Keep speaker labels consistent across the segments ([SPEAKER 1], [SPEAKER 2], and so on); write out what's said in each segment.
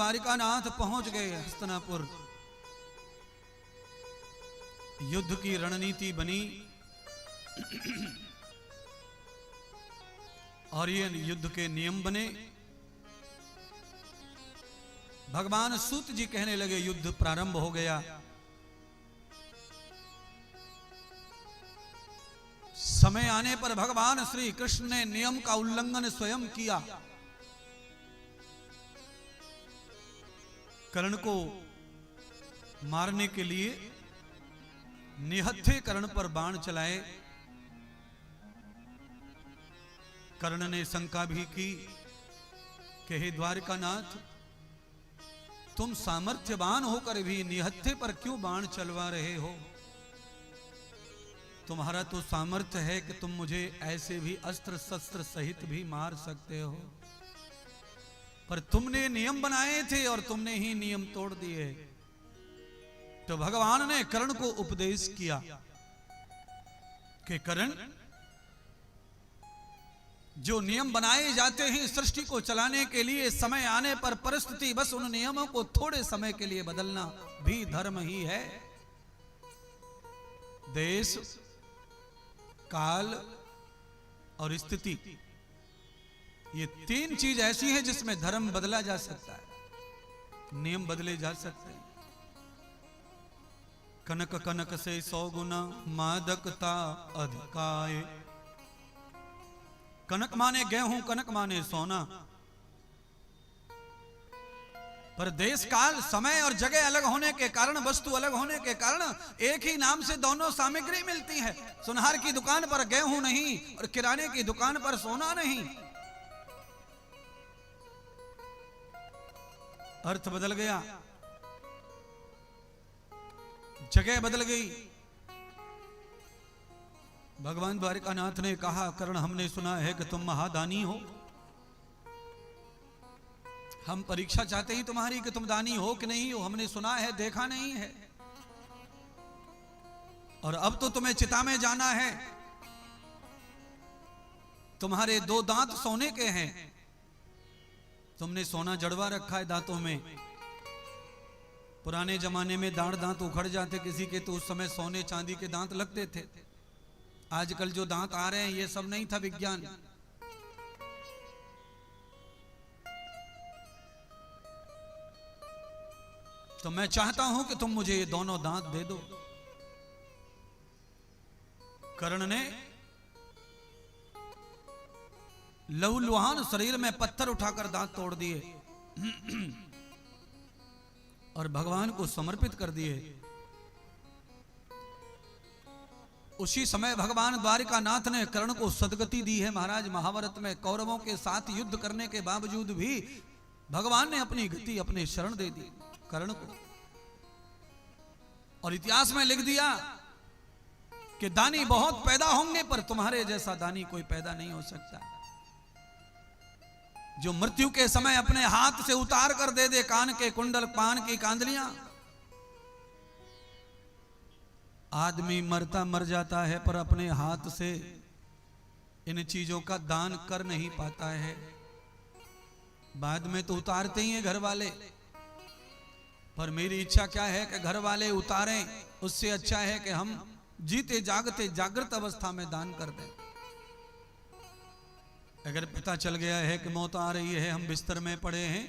[SPEAKER 1] द्वारिकानाथ पहुंच गए हस्तिनापुर। युद्ध की रणनीति बनी और ये युद्ध के नियम बने। भगवान सूत जी कहने लगे युद्ध प्रारंभ हो गया। समय आने पर भगवान श्री कृष्ण ने नियम का उल्लंघन स्वयं किया। कर्ण को मारने के लिए निहत्थे कर्ण पर बाण चलाए। कर्ण ने शंका भी की कि हे द्वारिकानाथ, तुम सामर्थ्यवान होकर भी निहत्थे पर क्यों बाण चलवा रहे हो? तुम्हारा तो सामर्थ्य है कि तुम मुझे ऐसे भी अस्त्र शस्त्र सहित भी मार सकते हो, पर तुमने नियम बनाए थे और तुमने ही नियम तोड़ दिए। तो भगवान ने कर्ण को उपदेश किया कि कर्ण, जो नियम बनाए जाते हैं सृष्टि को चलाने के लिए, समय आने पर परिस्थिति बस उन नियमों को थोड़े समय के लिए बदलना भी धर्म ही है। देश, काल और स्थिति, ये तीन चीज ऐसी हैं जिसमें धर्म बदला जा सकता है, नियम बदले जा सकते हैं। कनक कनक से 100 गुना मादकता अधिकाए। कनक माने गेहूं, कनक माने सोना। पर देश काल, समय और जगह अलग होने के कारण, वस्तु अलग होने के कारण एक ही नाम से दोनों सामग्री मिलती है। सुनहार की दुकान पर गेहूं नहीं और किराने की दुकान पर सोना नहीं। अर्थ बदल गया, जगह बदल गई। भगवान द्वारिकानाथ ने कहा, कर्ण, हमने सुना है कि तुम महादानी हो। हम परीक्षा चाहते ही तुम्हारी कि तुम दानी हो कि नहीं हो। हमने सुना है, देखा नहीं है। और अब तो तुम्हें चिता में जाना है। तुम्हारे 2 दांत सोने के हैं। तुमने सोना जड़वा रखा है दांतों में। पुराने जमाने में दांत उखड़ जाते किसी के, तो उस समय सोने चांदी के दांत लगते थे। आजकल जो दांत आ रहे हैं ये सब नहीं था विज्ञान। तो मैं चाहता हूं कि तुम मुझे ये दोनों दांत दे दो। कर्ण ने लहूलुहान शरीर में पत्थर उठाकर दांत तोड़ दिए और भगवान को समर्पित कर दिए। उसी समय भगवान द्वारिकानाथ ने कर्ण को सदगति दी है। महाराज, महाभारत में कौरवों के साथ युद्ध करने के बावजूद भी भगवान ने अपनी गति, अपने शरण दे दी कर्ण को। और इतिहास में लिख दिया कि दानी बहुत पैदा होंगे, पर तुम्हारे जैसा दानी कोई पैदा नहीं हो सकता, जो मृत्यु के समय अपने हाथ से उतार कर दे दे कान के कुंडल, पान की कांदलियां। आदमी मरता मर जाता है, पर अपने हाथ से इन चीजों का दान कर नहीं पाता है। बाद में तो उतारते ही हैं घर वाले, पर मेरी इच्छा क्या है कि घर वाले उतारें, उससे अच्छा है कि हम जीते जागते जागृत अवस्था में दान कर दें। अगर पता चल गया है कि मौत आ रही है, हम बिस्तर में पड़े हैं,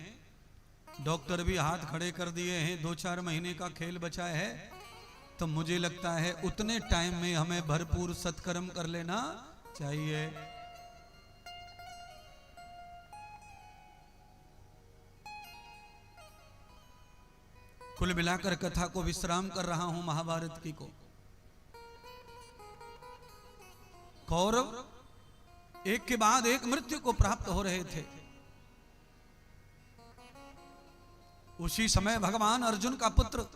[SPEAKER 1] डॉक्टर भी हाथ खड़े कर दिए हैं, 2-4 महीने का खेल बचा है, तो मुझे लगता है उतने टाइम में हमें भरपूर सत्कर्म कर लेना चाहिए। कुल मिलाकर कथा को विश्राम कर रहा हूं महाभारत की को। कौरव एक के बाद एक मृत्यु को प्राप्त हो रहे थे। उसी समय भगवान अर्जुन का पुत्र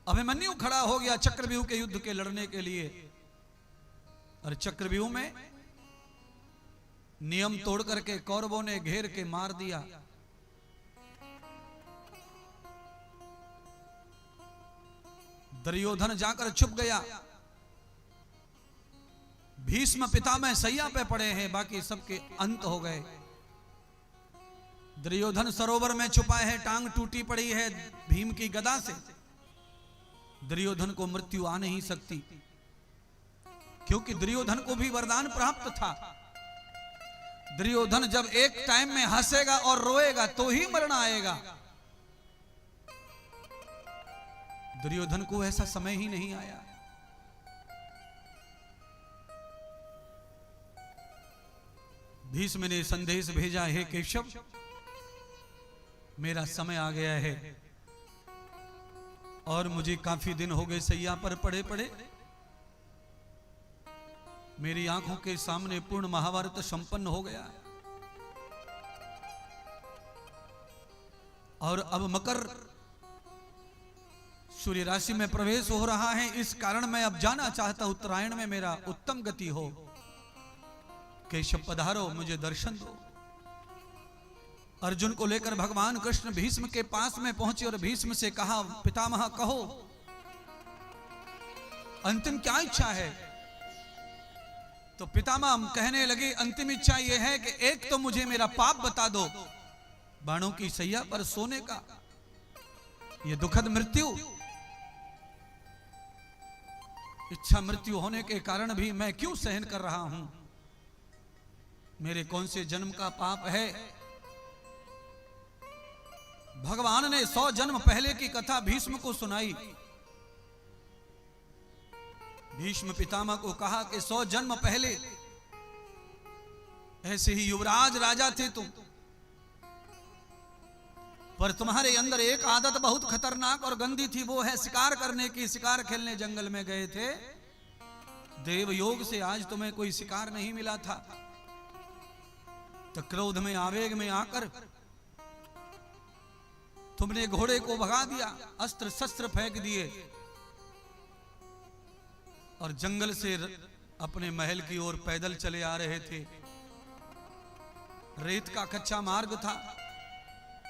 [SPEAKER 1] अभिमन्यु खड़ा हो गया चक्रव्यूह के युद्ध के लड़ने के लिए। और चक्रव्यूह में नियम तोड़ करके कौरवों ने घेर के मार दिया। दुर्योधन जाकर छुप गया। भीष्म पितामह सैया पे पड़े हैं, बाकी सबके अंत हो गए। दुर्योधन सरोवर में छुपा है, टांग टूटी पड़ी है भीम की गदा से। दुर्योधन को मृत्यु आ नहीं सकती, क्योंकि दुर्योधन को भी वरदान प्राप्त था। दुर्योधन जब एक टाइम में हंसेगा और रोएगा तो ही मरण आएगा। दुर्योधन को ऐसा समय ही नहीं आया। भीष्म ने संदेश भेजा, हे केशव, मेरा समय आ गया है और मुझे काफी दिन हो गए सैया पर पड़े पड़े। मेरी आंखों के सामने पूर्ण महाभारत संपन्न हो गया और अब मकर सूर्य राशि में प्रवेश हो रहा है। इस कारण मैं अब जाना चाहता हूं, उत्तरायण में मेरा उत्तम गति हो। केशव पधारो, मुझे दर्शन दो। अर्जुन को लेकर भगवान कृष्ण भीष्म के पास में पहुंचे और भीष्म से कहा, पितामह कहो, अंतिम क्या इच्छा है? तो पितामह कहने लगे, अंतिम इच्छा यह है कि एक तो मुझे मेरा पाप बता दो, बाणों की सैया पर सोने का, यह दुखद मृत्यु, इच्छा मृत्यु होने के कारण भी मैं क्यों सहन कर रहा हूं? मेरे कौन से जन्म का पाप है? भगवान ने 100 जन्म पहले की कथा भीष्म को सुनाई। भीष्म पितामह को कहा कि 100 जन्म पहले ऐसे ही युवराज राजा थे तुम, पर तुम्हारे अंदर एक आदत बहुत खतरनाक और गंदी थी, वो है शिकार करने की। शिकार खेलने जंगल में गए थे, देव योग से आज तुम्हें कोई शिकार नहीं मिला था, तो क्रोध में आवेग में आकर तुमने घोड़े को भगा दिया, अस्त्र शस्त्र फेंक दिए और जंगल से अपने महल की ओर पैदल चले आ रहे थे। रेत का कच्चा मार्ग था,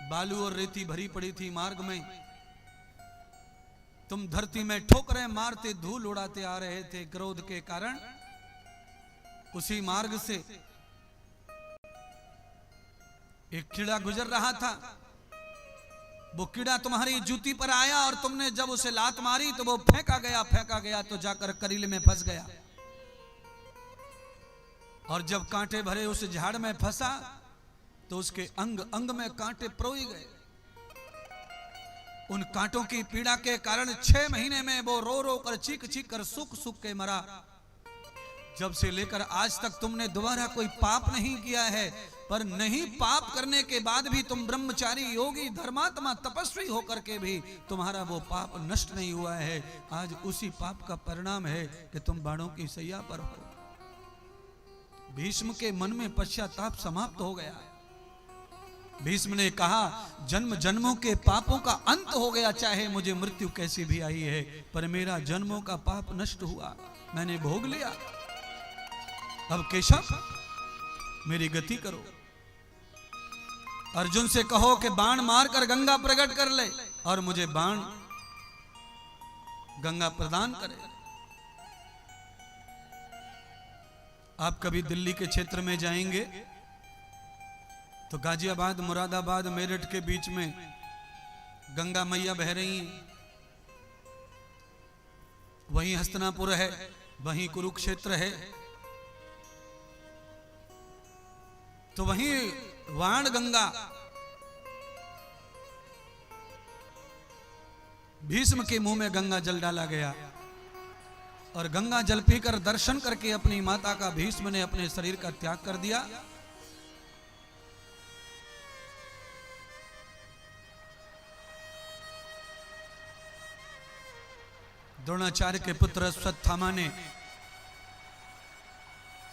[SPEAKER 1] बालू और रेती भरी पड़ी थी मार्ग में। तुम धरती में ठोकरें मारते धूल उड़ाते आ रहे थे क्रोध के कारण। उसी मार्ग से एक कीड़ा गुजर रहा था, वो कीड़ा तुम्हारी जूती पर आया और तुमने जब उसे लात मारी तो वो फेंका गया तो जाकर करील में फंस गया। और जब कांटे भरे उस झाड़ में फंसा तो उसके अंग अंग में कांटे परोई गए। उन कांटों की पीड़ा के कारण 6 महीने में वो रो रो कर चीख चीख कर सूख सूख के मरा। जब से लेकर आज तक तुमने दोबारा कोई पाप नहीं किया है, पर नहीं पाप करने के बाद भी तुम ब्रह्मचारी योगी धर्मात्मा तपस्वी होकर के भी तुम्हारा वो पाप नष्ट नहीं हुआ है। आज उसी पाप का परिणाम है कि तुम बाणों की सैया पर हो। भीष्म के मन में पश्चाताप समाप्त हो गया। भीष्म ने कहा, जन्म जन्मों के पापों का अंत हो गया, चाहे मुझे मृत्यु कैसी भी आई है, पर मेरा जन्मों का पाप नष्ट हुआ, मैंने भोग लिया। अब केशव मेरी गति करो। अर्जुन से कहो कि बाण मारकर गंगा प्रकट कर ले और मुझे बाण गंगा प्रदान करे। आप कभी दिल्ली के क्षेत्र में जाएंगे तो गाजियाबाद, मुरादाबाद, मेरठ के बीच में गंगा मैया बह रही हैं। वहीं हस्तिनापुर है, वहीं कुरुक्षेत्र है, तो वहीं वाण गंगा भीष्म के मुंह में गंगा जल डाला गया और गंगा जल पीकर दर्शन करके अपनी माता का भीष्म ने अपने शरीर का त्याग कर दिया। द्रोणाचार्य के पुत्र अश्वत्थामा ने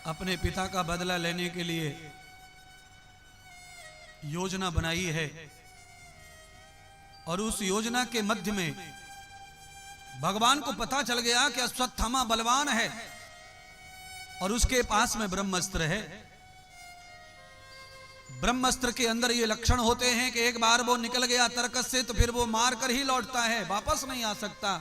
[SPEAKER 1] अपने पिता का बदला लेने के लिए योजना बनाई है और उस योजना के मध्य में भगवान को पता चल गया कि अश्वत्थामा बलवान है और उसके पास में ब्रह्मास्त्र है। ब्रह्मास्त्र के अंदर ये लक्षण होते हैं कि एक बार वो निकल गया तर्कस से तो फिर वो मार कर ही लौटता है, वापस नहीं आ सकता।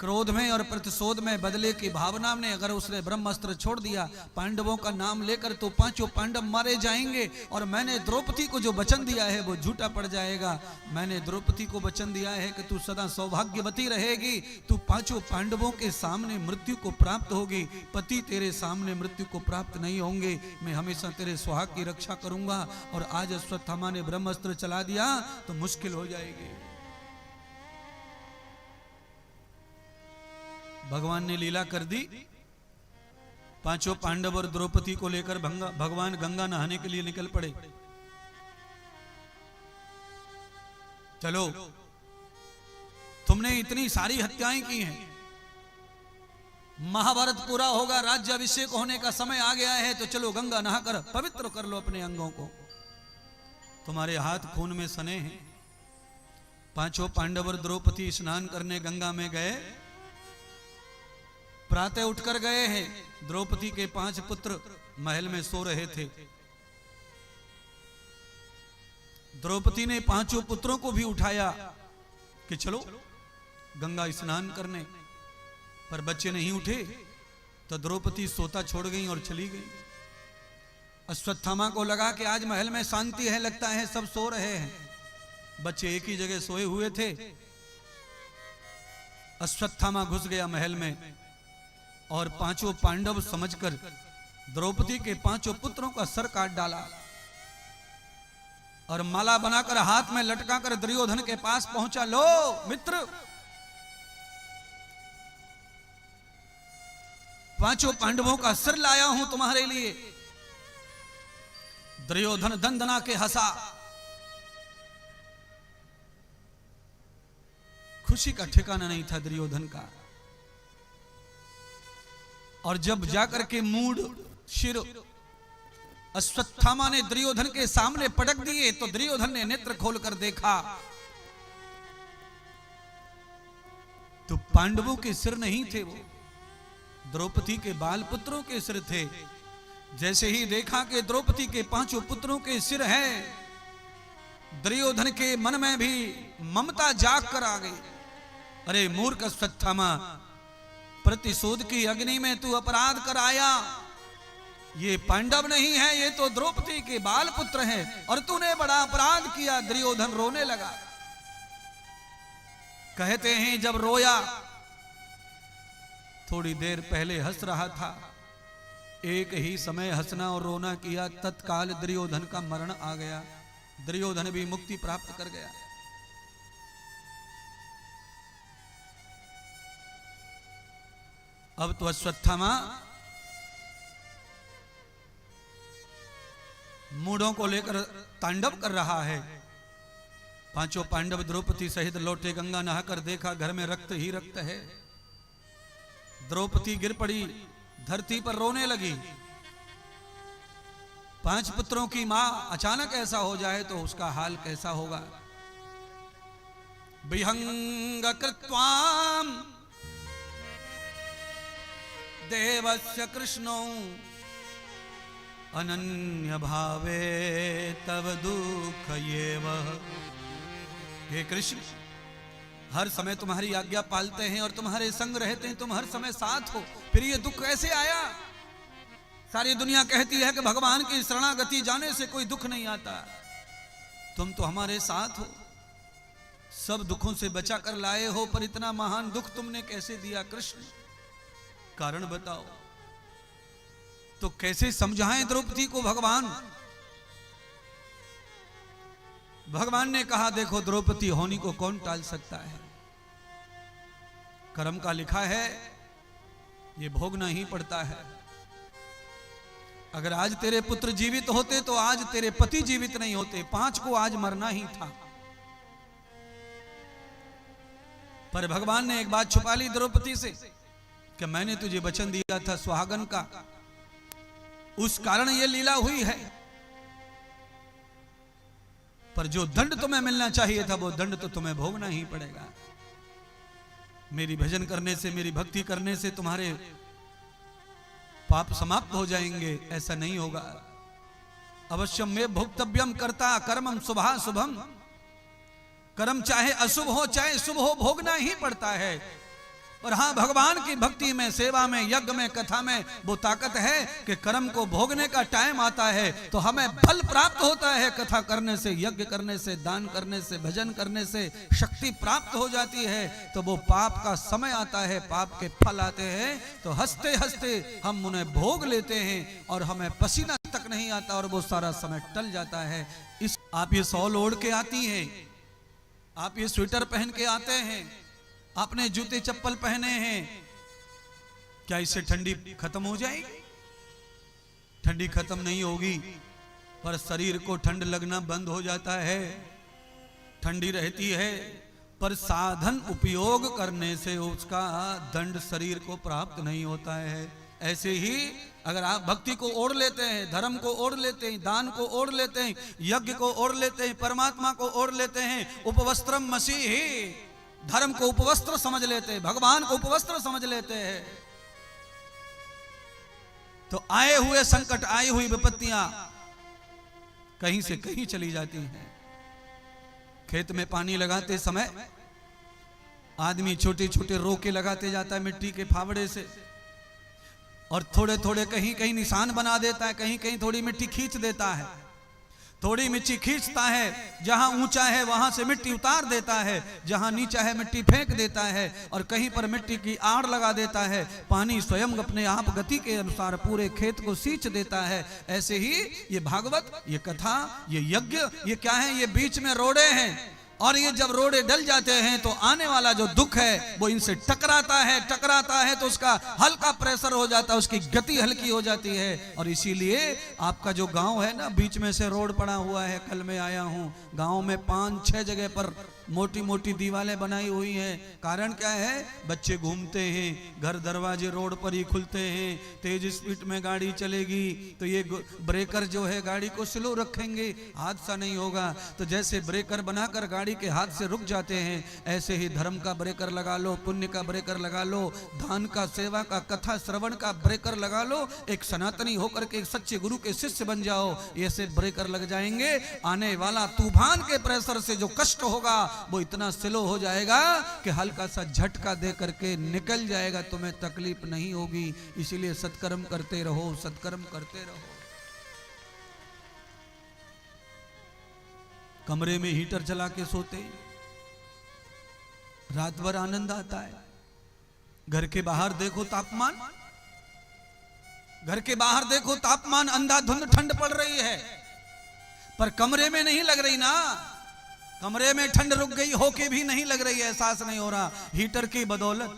[SPEAKER 1] क्रोध में और प्रतिशोध में बदले की भावना में अगर उसने ब्रह्मास्त्र छोड़ दिया, पांडवों का नाम लेकर तो पांचों पांडव मारे जाएंगे और मैंने द्रौपदी को जो वचन दिया है वो झूठा पड़ जाएगा। मैंने द्रौपदी को वचन दिया है कि तू सदा सौभाग्यवती रहेगी, तू पांचों पांडवों के सामने मृत्यु को प्राप्त होगी, पति तेरे सामने मृत्यु को प्राप्त नहीं होंगे, मैं हमेशा तेरे सुहाग की रक्षा करूंगा। और आज अश्वत्थामा ने ब्रह्मास्त्र चला दिया तो मुश्किल हो जाएगी। भगवान ने लीला कर दी, पांचों पांडव और द्रौपदी को लेकर भगवान गंगा नहाने के लिए निकल पड़े। चलो, तुमने इतनी सारी हत्याएं की हैं, महाभारत पूरा होगा, राज्याभिषेक होने का समय आ गया है, तो चलो गंगा नहाकर पवित्र कर लो अपने अंगों को। तुम्हारे हाथ खून में सने हैं। पांचों पांडव और द्रौपदी स्नान करने गंगा में गए। प्रातः उठकर गए हैं। द्रौपदी के 5 पुत्र महल में सो रहे थे। द्रौपदी ने 5 पुत्रों को भी उठाया कि चलो गंगा स्नान करने, पर बच्चे नहीं उठे तो द्रौपदी सोता छोड़ गई और चली गई। अश्वत्थामा को लगा कि आज महल में शांति है, लगता है सब सो रहे हैं। बच्चे एक ही जगह सोए हुए थे। अश्वत्थामा घुस गया महल में और 5 पांडव समझकर द्रौपदी के 5 पुत्रों का सर काट डाला और माला बनाकर हाथ में लटकाकर दुर्योधन के पास पहुंचा। लो मित्र, 5 पांडवों का सिर लाया हूं तुम्हारे लिए। दुर्योधन दंदना के हंसा। खुशी का ठिकाना नहीं था दुर्योधन का। और जब जाकर के मूड शिर अश्वत्थामा ने दुर्योधन के सामने पटक दिए तो दुर्योधन ने नेत्र खोलकर देखा तो पांडवों के सिर नहीं थे, वो द्रौपदी के बाल पुत्रों के सिर थे। जैसे ही देखा कि द्रौपदी के 5 पुत्रों के सिर हैं, दुर्योधन के मन में भी ममता जाग कर आ गई। अरे मूर्ख अश्वत्थामा, प्रतिशोध की अग्नि में तू अपराध कर आया। ये पांडव नहीं है, ये तो द्रौपदी के बाल पुत्र हैं और तूने बड़ा अपराध किया। दुर्योधन रोने लगा। कहते हैं जब रोया, थोड़ी देर पहले हंस रहा था, एक ही समय हंसना और रोना किया, तत्काल दुर्योधन का मरण आ गया। दुर्योधन भी मुक्ति प्राप्त कर गया। अब तो अश्वत्थामा मूढ़ों को लेकर तांडव कर रहा है। 5 पांडव द्रौपदी सहित लौटे। गंगा नहाकर देखा घर में रक्त ही रक्त है। द्रौपदी गिर पड़ी, धरती पर रोने लगी। 5 पुत्रों की मां अचानक ऐसा हो जाए तो उसका हाल कैसा होगा। विहंग कृत्वाम देवस्य कृष्णो अनन्य भावे तव दुख ये वह। हे कृष्ण, हर समय तुम्हारी आज्ञा पालते हैं और तुम्हारे संग रहते हैं, तुम हर समय साथ हो, फिर ये दुख कैसे आया। सारी दुनिया कहती है कि भगवान की शरणागति जाने से कोई दुख नहीं आता, तुम तो हमारे साथ हो, सब दुखों से बचा कर लाए हो, पर इतना महान दुख तुमने कैसे दिया कृष्ण, कारण बताओ। तो कैसे समझाएं द्रौपदी को भगवान। भगवान ने कहा देखो द्रौपदी होनी को कौन टाल सकता है, कर्म का लिखा है, ये भोगना ही पड़ता है। अगर आज तेरे पुत्र जीवित होते तो आज तेरे पति जीवित नहीं होते, 5 को आज मरना ही था। पर भगवान ने एक बात छुपा ली द्रौपदी से कि मैंने तुझे वचन दिया था सुहागन का, उस कारण यह लीला हुई है, पर जो दंड तुम्हें मिलना चाहिए था वो दंड तो तुम्हें भोगना ही पड़ेगा। मेरी भजन करने से, मेरी भक्ति करने से तुम्हारे पाप समाप्त हो जाएंगे, ऐसा नहीं होगा। अवश्यम में भोक्तव्यम कर्ता कर्मम शुभा शुभम, कर्म चाहे अशुभ हो चाहे शुभ हो भोगना ही पड़ता है। पर हाँ, भगवान की भक्ति में, सेवा में, यज्ञ में, कथा में वो ताकत है कि कर्म को भोगने का टाइम आता है तो हमें फल प्राप्त होता है। कथा करने से, यज्ञ करने से, दान करने से, भजन करने से शक्ति प्राप्त हो जाती है। तो वो पाप का समय आता है, पाप के फल आते हैं, तो हंसते हंसते हम उन्हें भोग लेते हैं और हमें पसीना तक नहीं आता और वो सारा समय टल जाता है। इस आप ये शॉल ओढ़ के आती हैं, आप ये स्वेटर पहन के आते हैं, आपने जूते चप्पल पहने हैं, क्या इससे ठंडी खत्म हो जाएगी? ठंडी खत्म नहीं होगी, पर शरीर को ठंड लगना बंद हो जाता है। ठंडी रहती है, पर साधन उपयोग करने से उसका दंड शरीर को प्राप्त नहीं होता है। ऐसे ही अगर आप भक्ति को ओढ़ लेते हैं, धर्म को ओढ़ लेते हैं, दान को ओढ़ लेते हैं, यज्ञ को ओढ़ लेते हैं, परमात्मा को ओढ़ लेते हैं, उपवस्त्रम मसीह, धर्म को उपवस्त्र समझ लेते हैं, भगवान को उपवस्त्र समझ लेते हैं, तो आए हुए संकट, आई हुई विपत्तियां कहीं से कहीं चली जाती हैं। खेत में पानी लगाते समय आदमी छोटे छोटे रोके लगाते जाता है मिट्टी के फावड़े से, और थोड़े थोड़े कहीं कहीं निशान बना देता है, कहीं कहीं थोड़ी मिट्टी खींच देता है। थोड़ी मिट्टी खींचता है, जहां ऊंचा है वहां से मिट्टी उतार देता है, जहां नीचा है मिट्टी फेंक देता है, और कहीं पर मिट्टी की आड़ लगा देता है। पानी स्वयं अपने आप गति के अनुसार पूरे खेत को सींच देता है। ऐसे ही ये भागवत, ये कथा, ये यज्ञ, ये क्या है? ये बीच में रोड़े हैं, और ये जब रोड़े डल जाते हैं तो आने वाला जो दुख है वो इनसे टकराता है तो उसका हल्का प्रेशर हो जाता है, उसकी गति हल्की हो जाती है। और इसीलिए आपका जो गांव है ना, बीच में से रोड पड़ा हुआ है, कल मैं आया हूं, गांव में 5-6 जगह पर मोटी मोटी दीवारें बनाई हुई हैं। कारण क्या है? बच्चे घूमते हैं, घर दरवाजे रोड पर ही खुलते हैं, तेज स्पीड में गाड़ी चलेगी तो ये ब्रेकर जो है गाड़ी को स्लो रखेंगे, हादसा नहीं होगा। तो जैसे ब्रेकर बनाकर गाड़ी के हाथ से रुक जाते हैं, ऐसे ही धर्म का ब्रेकर लगा लो, पुण्य का ब्रेकर लगा लो, दान का, सेवा का, कथा श्रवण का ब्रेकर लगा लो। एक सनातनी होकर के एक सच्चे गुरु के शिष्य बन जाओ, ऐसे ब्रेकर लग जाएंगे। आने वाला तूफान के प्रेशर से जो कष्ट होगा वो इतना स्लो हो जाएगा कि हल्का सा झटका दे करके निकल जाएगा, तुम्हें तकलीफ नहीं होगी। इसीलिए सत्कर्म करते रहो, सत्कर्म करते रहो। कमरे में हीटर चला के सोते, रात भर आनंद आता है। घर के बाहर देखो तापमान, घर के बाहर देखो तापमान, अंधाधुंध ठंड पड़ रही है, पर कमरे में नहीं लग रही ना। कमरे में ठंड रुक गई होके भी नहीं लग रही है, एहसास नहीं हो रहा। हीटर की बदौलत,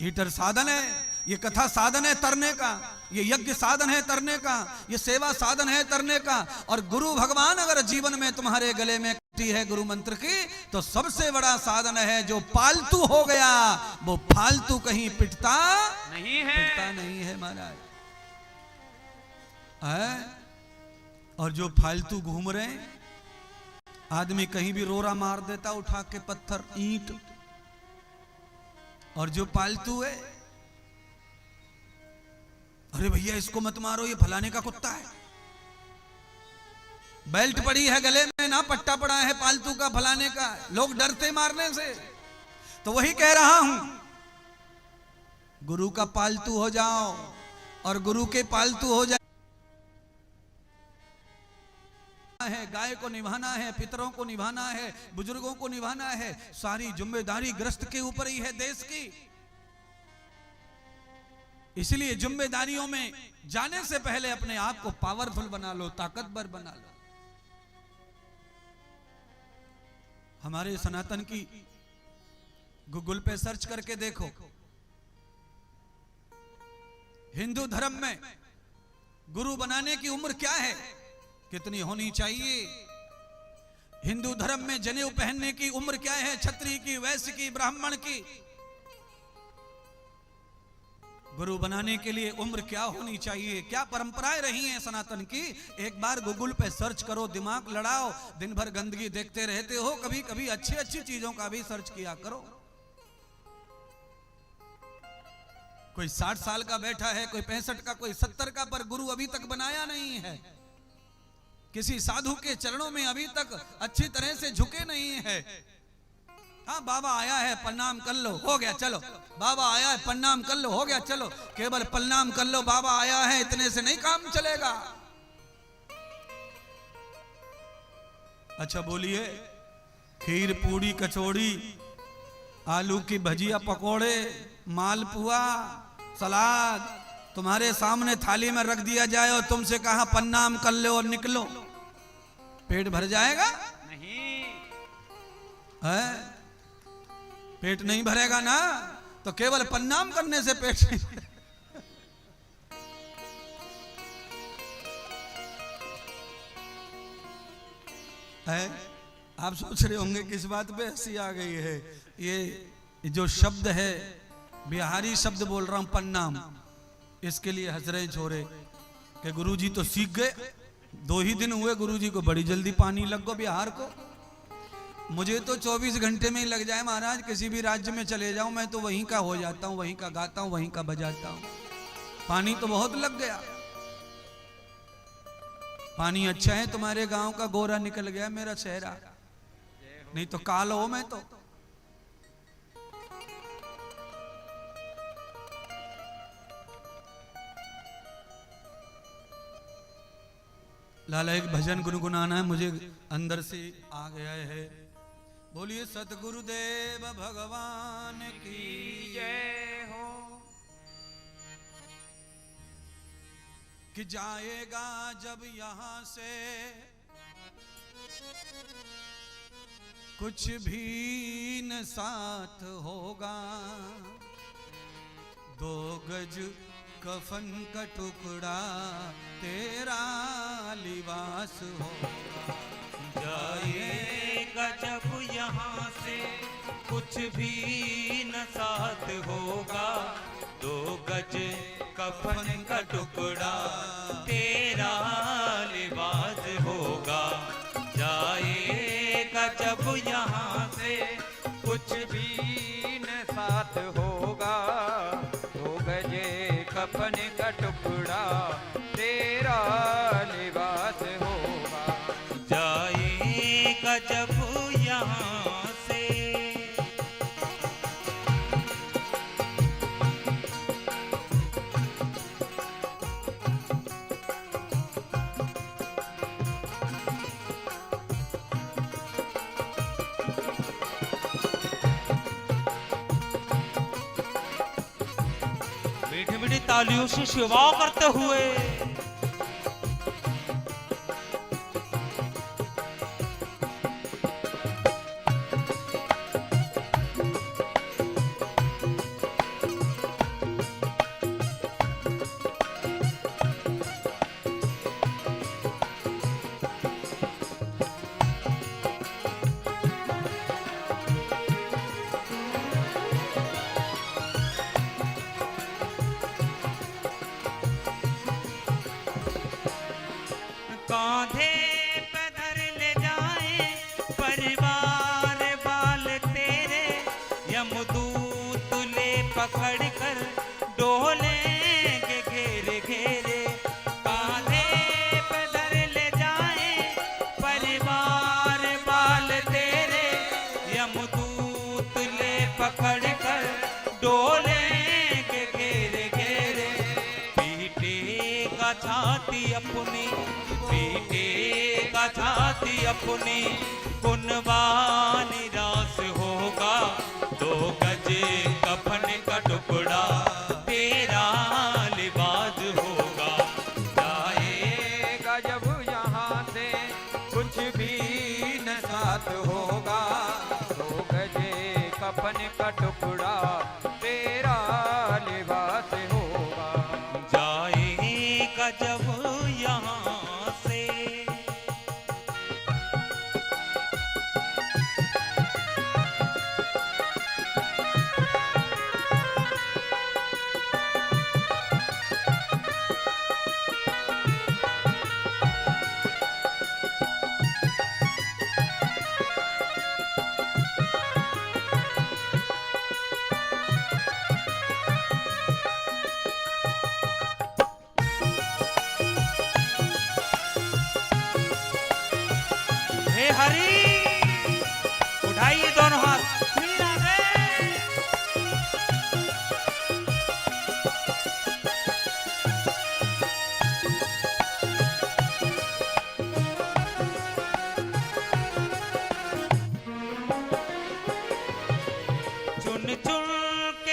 [SPEAKER 1] हीटर साधन है, ये कथा साधन है तरने का, ये यज्ञ साधन है तरने का, ये सेवा साधन है तरने का। और गुरु भगवान अगर जीवन में तुम्हारे गले में कटी है गुरु मंत्र की, तो सबसे बड़ा साधन है। जो पालतू हो गया वो फालतू कहीं पिटता नहीं है, पिटता नहीं है महाराज। और जो फालतू घूम रहे हैं, आदमी कहीं भी रोरा मार देता उठा के पत्थर, ईंट। और जो पालतू है, अरे भैया इसको मत मारो, ये फलाने का कुत्ता है, बेल्ट पड़ी है गले में ना, पट्टा पड़ा है पालतू का, फलाने का, लोग डरते मारने से। तो वही कह रहा हूं, गुरु का पालतू हो जाओ और गुरु के पालतू हो जाए। है गाय को निभाना है, पितरों को निभाना है, बुजुर्गों को निभाना है, सारी जिम्मेदारी ग्रस्त के ऊपर ही है देश की। इसलिए जिम्मेदारियों में जाने से पहले अपने आप को पावरफुल बना लो, ताकतवर बना लो। हमारे सनातन की गूगल पे सर्च करके देखो, हिंदू धर्म में गुरु बनाने की उम्र क्या है, कितनी होनी चाहिए? हिंदू धर्म में जनेऊ पहनने की उम्र क्या है, क्षत्रिय की, वैश्य की, ब्राह्मण की? गुरु बनाने के लिए उम्र क्या होनी चाहिए, क्या परंपराएं रही हैं सनातन की? एक बार गूगल पे सर्च करो, दिमाग लड़ाओ। दिन भर गंदगी देखते रहते हो, कभी कभी अच्छी अच्छी चीजों का भी सर्च किया करो। कोई 60 साल का बैठा है, कोई 65 का, कोई 70 का, पर गुरु अभी तक बनाया नहीं है। किसी साधु के चरणों में अभी तक अच्छी तरह से झुके नहीं है। हाँ बाबा आया है, प्रणाम कर लो, हो गया, चलो। बाबा आया है प्रणाम कर लो, हो गया, चलो केवल प्रणाम कर लो, बाबा आया है, इतने से नहीं काम चलेगा। अच्छा बोलिए, खीर पूड़ी कचौड़ी, आलू की भजिया पकोड़े, मालपुआ, सलाद तुम्हारे सामने थाली में रख दिया जाए और तुमसे कहा प्रणाम कर लो और निकलो, पेट भर जाएगा? नहीं है? पेट नहीं भरेगा ना, तो केवल प्रणाम करने से पेट नहीं भरेगा। है? आप सोच रहे होंगे किस बात पे हंसी आ गई है। ये जो शब्द है बिहारी शब्द बोल रहा हूं प्रणाम, इसके लिए हंस रहे छोरे कि गुरुजी तो सीख गए, 2 ही दिन हुए गुरुजी को बड़ी जल्दी पानी लग गो बिहार को। मुझे तो 24 घंटे में ही लग जाए महाराज, किसी भी राज्य में चले जाऊं मैं तो वहीं का हो जाता हूं, वहीं का गाता हूं, वहीं का बजाता हूं। पानी तो बहुत लग गया। पानी अच्छा है तुम्हारे गांव का, गोरा निकल गया मेरा चेहरा, नहीं तो काल हो मैं तो। लाला एक भजन गुनगुनाना है, मुझे अंदर से आ गया है। बोलिए सतगुरुदेव भगवान की जय हो। कि जाएगा जब यहां से कुछ भी न साथ होगा, 2 गज कफन का टुकड़ा तेरा लिबास होगा।
[SPEAKER 2] जाएगा जब यहाँ से कुछ भी न साथ होगा, 2 गज कफन का टुकड़ा तेरा लिबास होगा। जाएगा जब यहाँ से कुछ भी न साथ होगा, 2 गज कफन का टुकड़ा तेरा लिबास होगा। जाएगा जब यहाँ से। मीठी मीठी तालियों से सेवा करते हुए कांधे पे धर ले जाए परिवार बाल तेरे, यमदूत ले पकड़ कर डोलेंगे घेरे घेरे। कांधे पे धर ले जाए परिवार बाल तेरे, यमदूत ले पकड़ कर डोलेंगे घेरे घेरे। पीटेगा छाती अपनी, पीटेगा छाती अपनी, कुनवान निराश होगा। 2 गज कफन का टुकड़ा तेरा लिबास होगा। जाएगा जब यहाँ से कुछ भी न साथ होगा, 2 गज कफन का टुकड़ा तेरा लिबास होगा। जाएगा जब यहाँ से।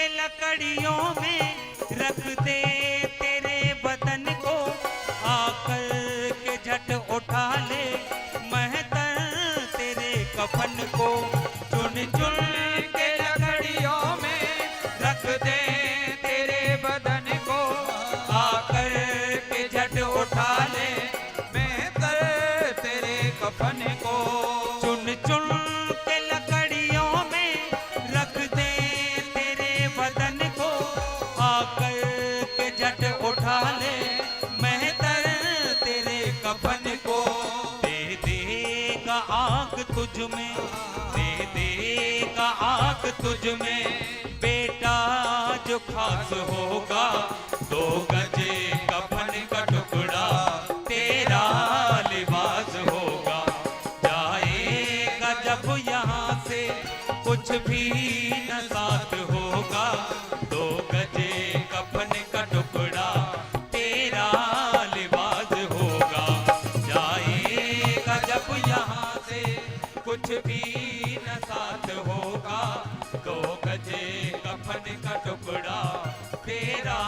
[SPEAKER 3] के लकड़ियों में रख दे तेरे बदन को, आकर के झट उठा ले महतर तेरे कफन को। चुन चुन
[SPEAKER 2] के लकड़ियों में रख दे तेरे बदन को,
[SPEAKER 3] आकर के झट उठा ले
[SPEAKER 2] महतर तेरे कफन को।
[SPEAKER 3] चुन चुन के लकड़ियों में रख दे तेरे बदन को, आकर के झट उठा ले महतर तेरे कफन को। दे देगा आग तुझ में, दे देगा आग तुझ में, बेटा जो खास होगा 2 गजे कफन का टुकड़ा तेरा लिबास होगा। जाएगा जब यहाँ से कुछ भी न साथ होगा, 2 गजे कफन का टुकड़ा तेरा लिबास होगा। जाएगा जब यहाँ से कुछ भी न साथ होगा, 2 गजे कफन का टुकड़ा तेरा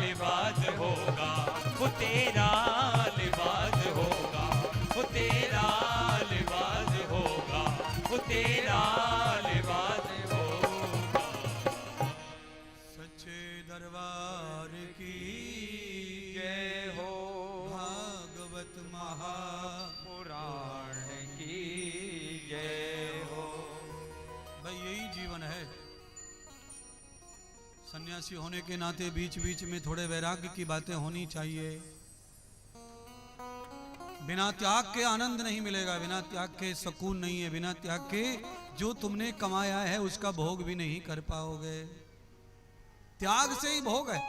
[SPEAKER 3] लिबास होगा। वो तेरा लिबास होगा, वो तेरा लिबास होगा, वो तेरा लिबास होगा।
[SPEAKER 1] सच्चे दरबार की
[SPEAKER 2] जय हो,
[SPEAKER 1] भागवत
[SPEAKER 2] पुराण की जय हो।
[SPEAKER 1] भाई यही जीवन है। सन्यासी होने के नाते बीच बीच में थोड़े वैराग्य की बातें होनी चाहिए। बिना त्याग के आनंद नहीं मिलेगा, बिना त्याग के सुकून नहीं है, बिना त्याग के जो तुमने कमाया है उसका भोग भी नहीं कर पाओगे। त्याग से ही भोग है।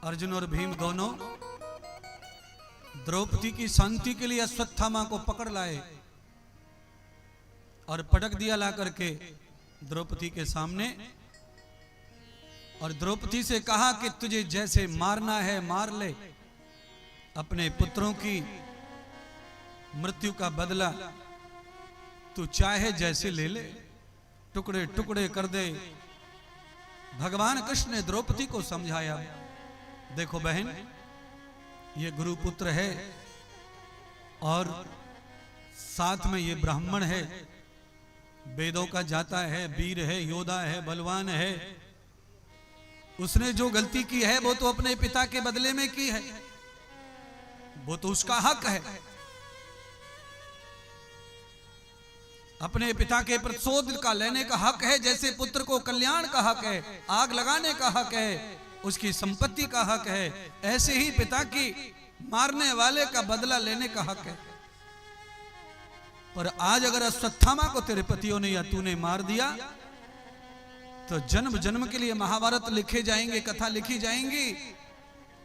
[SPEAKER 1] अर्जुन और भीम दोनों द्रौपदी की शांति के लिए अश्वत्थामा को पकड़ लाए और पटक दिया ला करके द्रौपदी के सामने, और द्रौपदी से कहा कि तुझे जैसे मारना है मार ले, अपने पुत्रों की मृत्यु का बदला तू चाहे जैसे ले ले, टुकड़े टुकड़े कर दे। भगवान कृष्ण ने द्रौपदी को समझाया, देखो बहन, ये गुरुपुत्र है और साथ में ये ब्राह्मण है, वेदों का जाता है, वीर है, योद्धा है, बलवान है। उसने जो गलती की है वो तो अपने पिता के बदले में की है, वो तो उसका हक है। अपने पिता के प्रतिशोध का लेने का हक है, जैसे पुत्र को कल्याण का हक है, आग लगाने का हक है, उसकी संपत्ति का हक है, ऐसे ही पिता की मारने वाले का बदला लेने का हक है। पर आज अगर अश्वत्थामा को तेरे पतियों ने या तूने मार दिया तो जन्म जन्म के लिए महाभारत लिखे जाएंगे, कथा लिखी जाएंगी,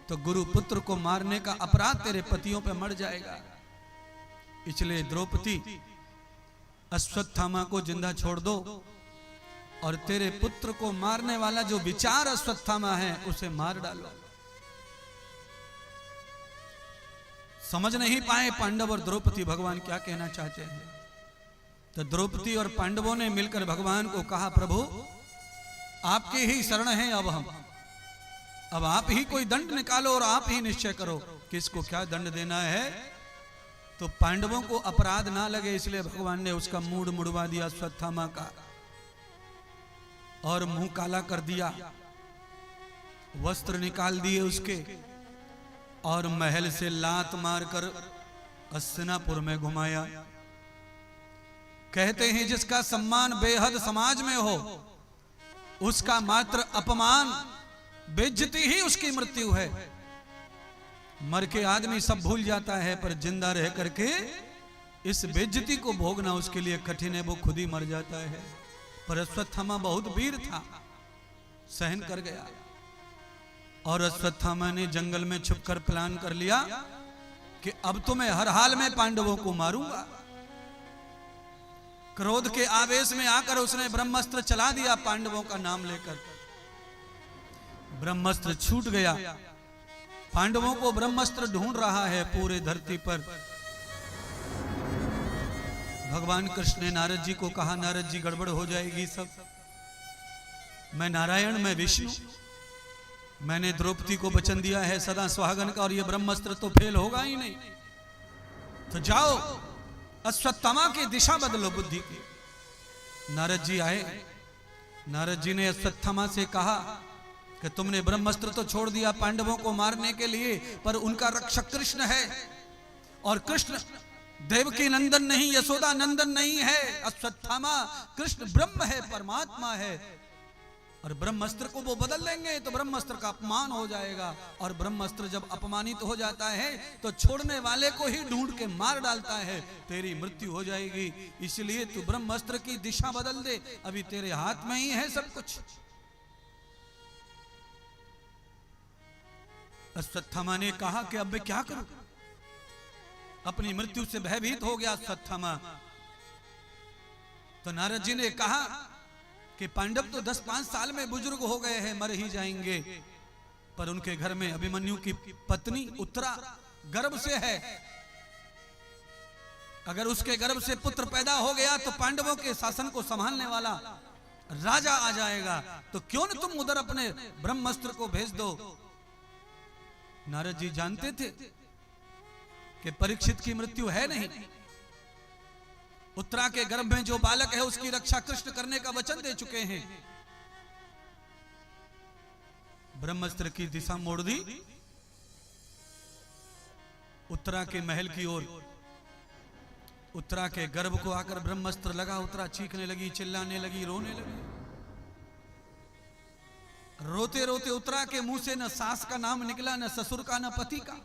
[SPEAKER 1] तो गुरु पुत्र को मारने का अपराध तेरे पतियों पे मर जाएगा। इसलिए द्रौपदी, अश्वत्थामा को जिंदा छोड़ दो और तेरे पुत्र को मारने वाला जो विचार अश्वत्थामा है उसे मार डालो। समझ नहीं पाए पांडव और द्रौपदी भगवान क्या कहना चाहते हैं। तो द्रौपदी और पांडवों ने मिलकर भगवान को कहा, प्रभु आपके ही शरण हैं अब आप ही कोई दंड निकालो और आप ही निश्चय करो किसको क्या दंड देना है। तो पांडवों को अपराध ना लगे इसलिए भगवान ने उसका मूड मुड़वा दिया अश्वत्थामा का और मुंह काला कर दिया, वस्त्र निकाल दिए उसके और महल से लात मारकर हस्तिनापुर में घुमाया। कहते हैं जिसका सम्मान बेहद समाज में हो उसका मात्र अपमान बेइज्जती ही उसकी मृत्यु है। मर के आदमी सब भूल जाता है पर जिंदा रह करके इस बेइज्जती को भोगना उसके लिए कठिन है, वो खुद ही मर जाता है। पर अश्वत्थामा बहुत वीर था, सहन कर गया और अश्वत्थामा ने जंगल में छुपकर प्लान कर लिया कि अब तो मैं हर हाल में पांडवों को मारूंगा। क्रोध के आवेश में आकर उसने ब्रह्मास्त्र चला दिया पांडवों का नाम लेकर। ब्रह्मास्त्र छूट गया, पांडवों को ब्रह्मास्त्र ढूंढ रहा है पूरे धरती पर। भगवान कृष्ण ने नारद जी को कहा, नारद जी गड़बड़ हो जाएगी सब, मैं नारायण, मैं विष्णु, मैंने द्रौपदी को वचन दिया है सदा सुहागन का, और ये ब्रह्मास्त्र तो फेल होगा ही नहीं। तो जाओ अश्वत्थामा की दिशा बदलो बुद्धि की। नारद जी आए, नारद जी ने अश्वत्थामा से कहा कि तुमने ब्रह्मास्त्र तो छोड़ दिया पांडवों को मारने के लिए, पर उनका रक्षक कृष्ण है, और कृष्ण देवकी नंदन नहीं, यशोदा नंदन नहीं है। अश्वत्थामा, कृष्ण ब्रह्म है, परमात्मा है, और ब्रह्मास्त्र को वो बदल लेंगे तो ब्रह्मास्त्र का अपमान हो जाएगा, और ब्रह्मास्त्र जब अपमानित हो जाता है तो छोड़ने वाले को ही ढूंढ के मार डालता है, तेरी मृत्यु हो जाएगी। इसलिए तू ब्रह्मास्त्र की दिशा बदल दे, अभी तेरे हाथ में ही है सब कुछ। अश्वत्थामा ने कहा कि अब मैं क्या करूं, अपनी मृत्यु से भयभीत हो गया अश्वत्थामा। तो नारद जी ने कहा कि पांडव तो 10-5 साल में बुजुर्ग हो गए हैं, मर ही जाएंगे, पर उनके घर में अभिमन्यु की पत्नी उत्तरा गर्भ से है, अगर उसके गर्भ से पुत्र पैदा हो गया तो पांडवों के शासन को संभालने वाला राजा आ जाएगा, तो क्यों न तुम उधर अपने ब्रह्मास्त्र को भेज दो। नारद जी जानते थे कि परीक्षित की मृत्यु है नहीं, उत्तरा के गर्भ में जो बालक है उसकी रक्षा कृष्ण करने का वचन दे चुके हैं। ब्रह्मास्त्र की दिशा मोड़ दी, उत्तरा के महल की ओर। उत्तरा के गर्भ को आकर ब्रह्मास्त्र लगा, उत्तरा चीखने लगी, चिल्लाने लगी, रोने लगी। रोते रोते उत्तरा के मुंह से न सास का नाम निकला, न ससुर का, न पति का।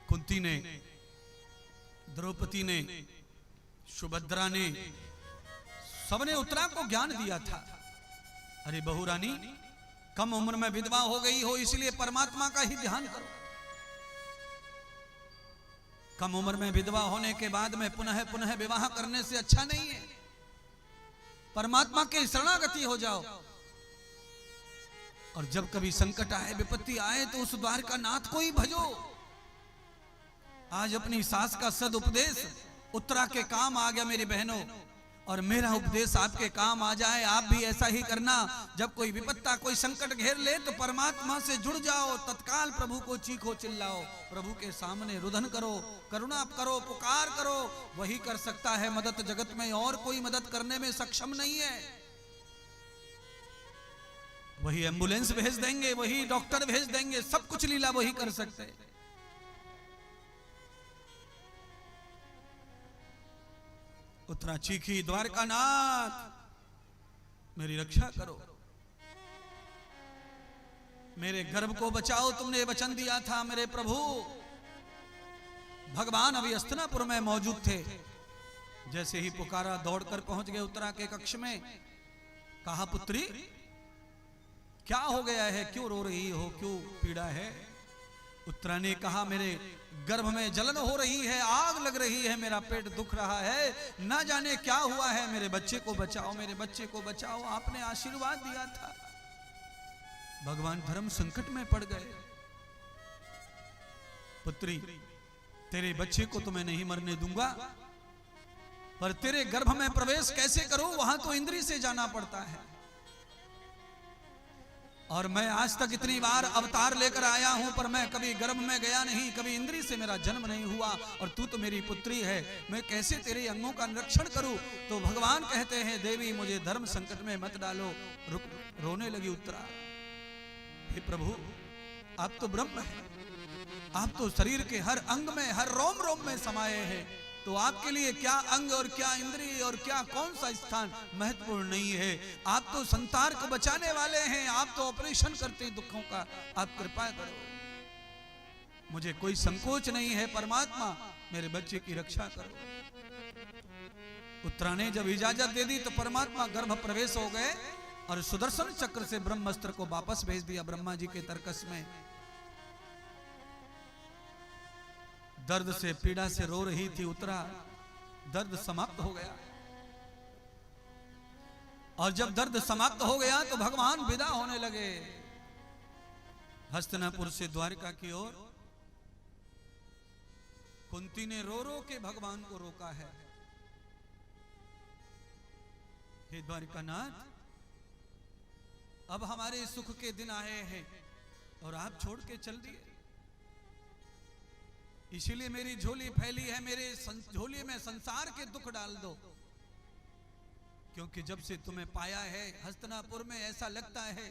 [SPEAKER 1] कुंती ने, द्रौपदी ने, सुभद्रा ने, सबने उत्तरा को ज्ञान दिया था, अरे बहू रानी कम उम्र में विधवा हो गई हो, इसलिए परमात्मा का ही ध्यान करो। कम उम्र में विधवा होने के बाद में पुनः पुनः विवाह करने से अच्छा नहीं है, परमात्मा के शरणागति हो जाओ। और जब कभी संकट आए, विपत्ति आए, तो उस द्वारका नाथ को ही भजो। आज अपनी सास का सद उपदेश उत्तरा के काम आ गया मेरी बहनों, और मेरा उपदेश आपके काम आ जाए। आप भी ऐसा ही करना, जब कोई विपत्ता, कोई संकट घेर ले तो परमात्मा से जुड़ जाओ, तत्काल प्रभु को चीखो, चिल्लाओ, प्रभु के सामने रुदन करो, करुणा करो, पुकार करो, वही कर सकता है मदद जगत में, और कोई मदद करने में सक्षम नहीं है। वही एम्बुलेंस भेज देंगे, वही डॉक्टर भेज देंगे, सब कुछ लीला वही कर सकते हैं। उत्तरा चीखी, द्वारकानाथ मेरी रक्षा करो, मेरे गर्भ को बचाओ, तुमने वचन दिया था मेरे प्रभु। भगवान अभी हस्तिनापुर में मौजूद थे, जैसे ही पुकारा दौड़कर पहुंच गए उत्तरा के कक्ष में। कहा, पुत्री क्या हो गया है, क्यों रो रही हो, क्यों पीड़ा है। उत्तरा ने कहा, मेरे गर्भ में जलन हो रही है, आग लग रही है, मेरा पेट दुख रहा है, ना जाने क्या हुआ है, मेरे बच्चे को बचाओ, मेरे बच्चे को बचाओ, आपने आशीर्वाद दिया था। भगवान धर्म संकट में पड़ गए। पुत्री तेरे बच्चे को तो मैं नहीं मरने दूंगा, पर तेरे गर्भ में प्रवेश कैसे करूं, वहां तो इंद्री से जाना पड़ता है, और मैं आज तक इतनी बार अवतार लेकर आया हूं, पर मैं कभी गर्भ में गया नहीं, कभी इंद्री से मेरा जन्म नहीं हुआ, और तू तो मेरी पुत्री है, मैं कैसे तेरे अंगों का निरीक्षण करूं। तो भगवान कहते हैं, देवी मुझे धर्म संकट में मत डालो। रोने लगी उत्तरा, हे प्रभु आप तो ब्रह्म हैं, आप तो शरीर के हर अंग में, हर रोम रोम में समाये हैं, तो आपके लिए क्या अंग और क्या इंद्रिय और क्या कौन सा स्थान महत्वपूर्ण नहीं है। आप तो संसार को बचाने वाले हैं, आप तो ऑपरेशन करते हैं दुखों का, आप कृपा करो, मुझे कोई संकोच नहीं है, परमात्मा मेरे बच्चे की रक्षा करो। उत्तरा ने जब इजाजत दे दी तो परमात्मा गर्भ प्रवेश हो गए, और सुदर्शन चक्र से ब्रह्मास्त्र को वापस भेज दिया ब्रह्मा जी के तर्कस में। दर्द से, पीड़ा से रो रही थी उत्तरा, दर्द समाप्त हो गया, और जब दर्द समाप्त हो गया तो भगवान विदा होने लगे हस्तिनापुर से द्वारका की ओर। कुंती ने रो रो के भगवान को रोका है, हे द्वारिकानाथ, अब हमारे सुख के दिन आए हैं और आप छोड़ के चल दिए। इसीलिए मेरी झोली फैली है, मेरे झोली में संसार के दुख डाल दो, क्योंकि जब से तुम्हें पाया है हस्तिनापुर में ऐसा लगता है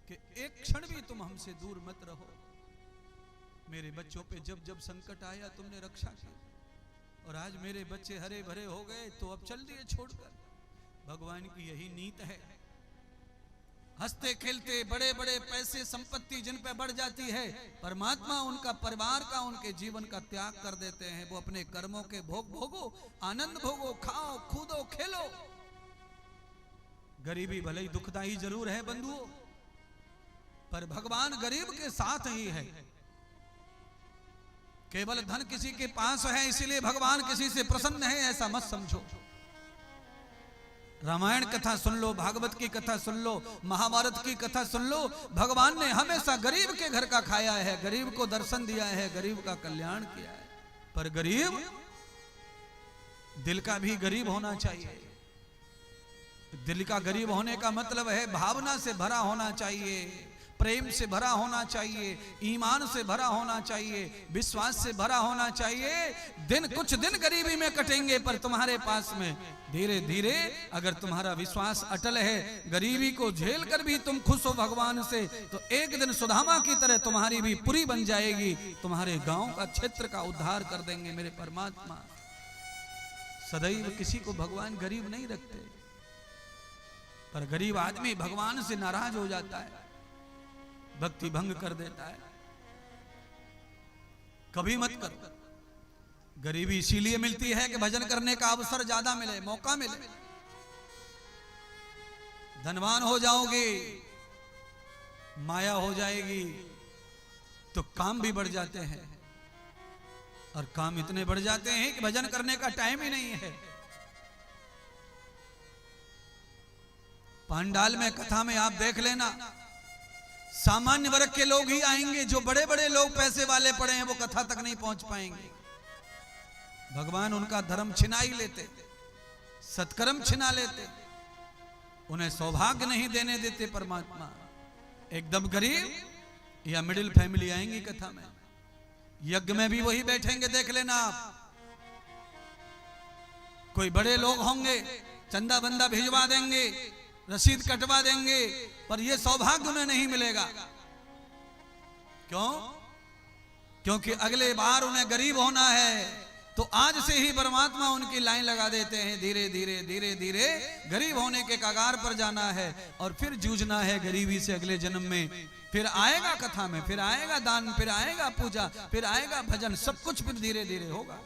[SPEAKER 1] कि एक क्षण भी तुम हमसे दूर मत रहो। मेरे बच्चों पे जब जब संकट आया तुमने रक्षा की, और आज मेरे बच्चे हरे भरे हो गए तो अब चल दिए छोड़कर। भगवान की यही नीत है, हंसते खेलते बड़े बड़े पैसे संपत्ति जिन पे बढ़ जाती है, परमात्मा उनका परिवार का, उनके जीवन का त्याग कर देते हैं। वो अपने कर्मों के भोग भोगो, आनंद भोगो, खाओ कूदो खेलो। गरीबी भले ही दुखदाई जरूर है बंधुओं, पर भगवान गरीब के साथ ही है। केवल धन किसी के पास है इसीलिए भगवान किसी से प्रसन्न है, ऐसा मत समझो। रामायण कथा सुन लो, भागवत की कथा सुन लो, महाभारत की कथा सुन लो, भगवान ने हमेशा गरीब के घर का खाया है, गरीब को दर्शन दिया है, गरीब का कल्याण किया है। पर गरीब दिल का भी गरीब होना चाहिए। दिल का गरीब होने का मतलब है भावना से भरा होना चाहिए, प्रेम से भरा होना चाहिए, ईमान से भरा होना चाहिए, विश्वास से भरा होना चाहिए। दिन कुछ दिन गरीबी में कटेंगे, पर तुम्हारे पास में धीरे धीरे अगर तुम्हारा विश्वास अटल है, गरीबी को झेल कर भी तुम खुश हो भगवान से, तो एक दिन सुदामा की तरह तुम्हारी भी पूरी बन जाएगी। तुम्हारे गांव का, क्षेत्र का उद्धार कर देंगे मेरे परमात्मा। सदैव किसी को भगवान गरीब नहीं रखते, पर गरीब आदमी भगवान से नाराज हो जाता है, भक्ति भंग कर देता है। कभी मत करो। गरीबी इसीलिए मिलती है कि भजन करने का अवसर ज्यादा मिले, मौका मिले। धनवान हो जाओगे, माया हो जाएगी, तो काम भी बढ़ जाते हैं, और काम इतने बढ़ जाते हैं कि भजन करने का टाइम ही नहीं है। पांडाल में कथा में आप देख लेना, सामान्य वर्ग के लोग ही आएंगे, जो बड़े बड़े लोग पैसे वाले पड़े हैं वो कथा तक नहीं पहुंच पाएंगे। भगवान उनका धर्म छिना ही लेते, सत्कर्म छिना लेते, उन्हें सौभाग्य नहीं देने देते परमात्मा। एकदम गरीब या मिडिल फैमिली आएंगी कथा में, यज्ञ में भी वही बैठेंगे, देख लेना आप। कोई बड़े लोग होंगे, चंदा बंदा भिजवा देंगे, रसीद कटवा देंगे, पर यह सौभाग्य उन्हें नहीं मिलेगा। क्यों? क्योंकि अगले बार उन्हें गरीब होना है, तो आज से ही परमात्मा उनकी लाइन लगा देते हैं। धीरे धीरे धीरे धीरे गरीब होने के कगार पर जाना है, और फिर जूझना है गरीबी से अगले जन्म में। फिर आएगा कथा में, फिर आएगा दान, फिर आएगा पूजा, फिर आएगा भजन, सब कुछ फिर धीरे धीरे होगा।